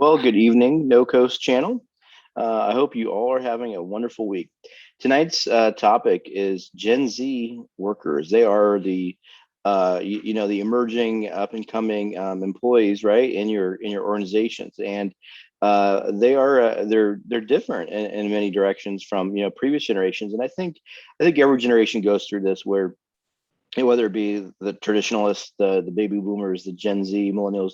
Well, good evening, No Coast channel. I hope you all are having a wonderful week. Tonight's topic is Gen Z workers. They are the emerging up and coming employees, right, in your organizations, and they're different in many directions from previous generations. And I think every generation goes through this where whether it be the traditionalists, the baby boomers, the Gen Z, millennials,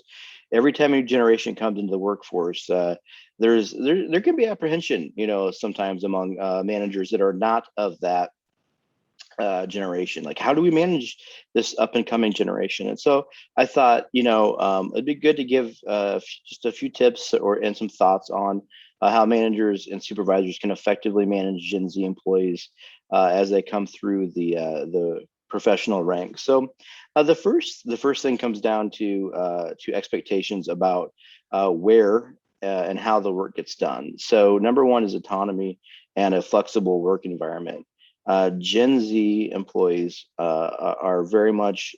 every time a generation comes into the workforce, there can be apprehension, sometimes among managers that are not of that generation. Like, how do we manage this up and coming generation? And so I thought, it'd be good to give just a few tips and some thoughts on how managers and supervisors can effectively manage Gen Z employees as they come through the professional ranks. So the first thing comes down to expectations about where and how the work gets done. So number one is autonomy and a flexible work environment. Gen Z employees are very much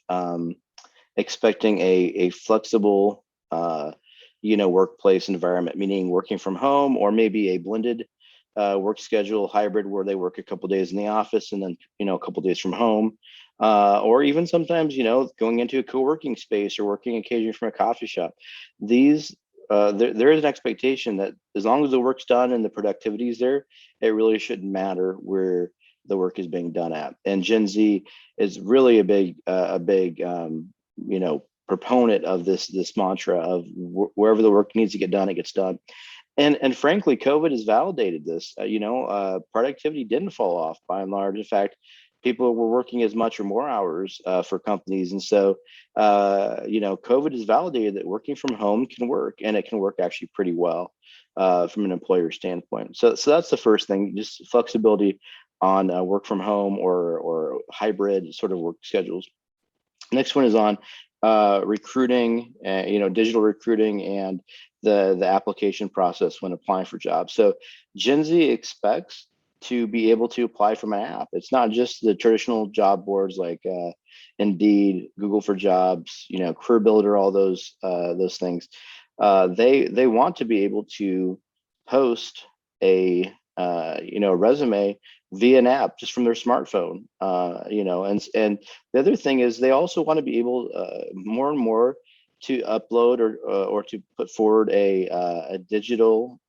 expecting a flexible, workplace environment, meaning working from home or maybe a blended work schedule, hybrid, where they work a couple days in the office and then a couple days from home, or even sometimes going into a co-working space or working occasionally from a coffee shop. These there is an expectation that as long as the work's done and the productivity is there, it really shouldn't matter where the work is being done at. And Gen Z is really a big proponent of this mantra of wherever the work needs to get done, it gets done. And frankly, COVID has validated this. Productivity didn't fall off by and large. In fact, people were working as much or more hours for companies, and so COVID has validated that working from home can work, and it can work actually pretty well from an employer standpoint. So that's the first thing, just flexibility on work from home or hybrid sort of work schedules. Next one is on recruiting, digital recruiting and the application process when applying for jobs. So Gen Z expects to be able to apply from an app. It's not just the traditional job boards like Indeed, Google for Jobs, Career Builder, all those things. They want to be able to post a resume via an app just from their smartphone. And the other thing is they also want to be able more and more to upload or to put forward a digital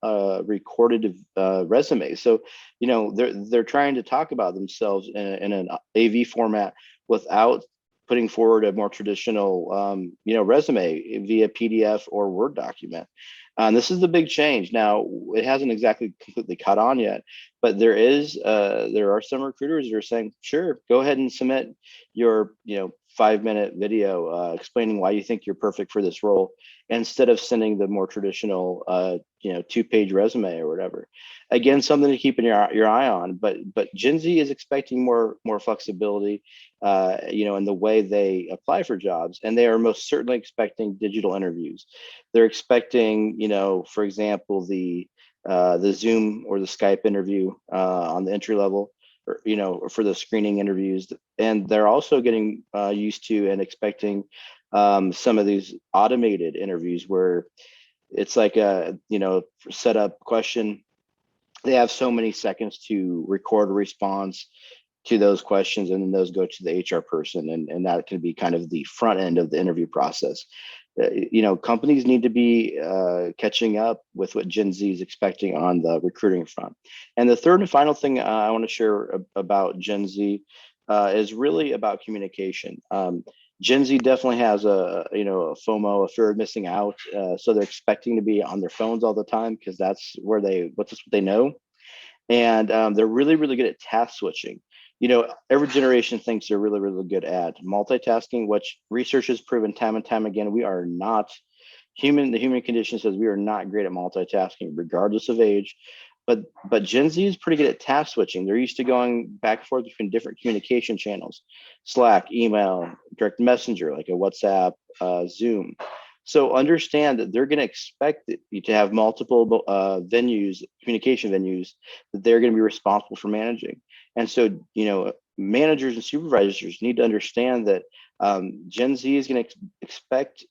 recorded resume. So they're trying to talk about themselves in an AV format without putting forward a more traditional resume via PDF or Word document. This is the big change. Now, it hasn't exactly completely caught on yet, but there are some recruiters that are saying, sure, go ahead and submit your 5-minute video explaining why you think you're perfect for this role, instead of sending the more traditional 2-page resume or whatever. Again, something to keep your eye on. But Gen Z is expecting more flexibility, in the way they apply for jobs, and they are most certainly expecting digital interviews. They're expecting, for example, the Zoom or the Skype interview on the entry level, or for the screening interviews. And they're also getting used to and expecting some of these automated interviews where it's like a setup question. They have so many seconds to record a response to those questions, and then those go to the HR person, and that can be kind of the front end of the interview process. Companies need to be catching up with what Gen Z is expecting on the recruiting front. And the third and final thing I want to share about Gen Z is really about communication. Gen Z definitely has a FOMO, a fear of missing out. So they're expecting to be on their phones all the time because that's what they know. And they're really, really good at task switching. Every generation thinks they're really, really good at multitasking, which research has proven time and time again. We are not the human condition says we are not great at multitasking, regardless of age. But Gen Z is pretty good at task switching. They're used to going back and forth between different communication channels, Slack, email, direct messenger, like a WhatsApp, Zoom. So understand that they're going to expect you to have multiple communication venues that they're going to be responsible for managing. And so, managers and supervisors need to understand that Gen Z is going to expect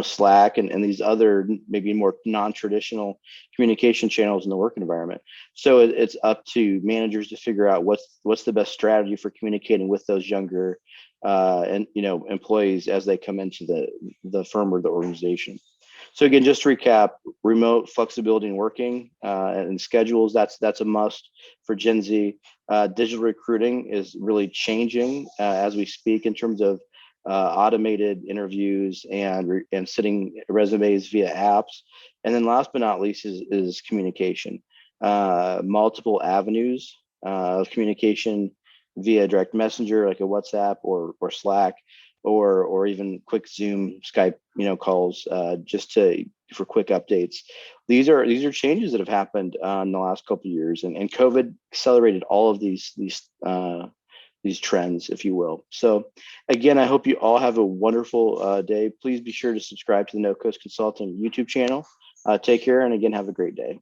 Slack and these other maybe more non-traditional communication channels in the work environment. So it's up to managers to figure out what's the best strategy for communicating with those younger and employees as they come into the firm or the organization. So again, just to recap, remote flexibility in working and schedules, that's a must for Gen Z. Digital recruiting is really changing as we speak in terms of automated interviews and sending resumes via apps. And then last but not least is communication. Multiple avenues of communication via direct messenger like a WhatsApp or Slack or even quick Zoom, Skype, calls just for quick updates. These are changes that have happened in the last couple of years, and COVID accelerated all of these trends, if you will. So, again, I hope you all have a wonderful day. Please be sure to subscribe to the No Coast Consulting YouTube channel. Take care, and again, have a great day.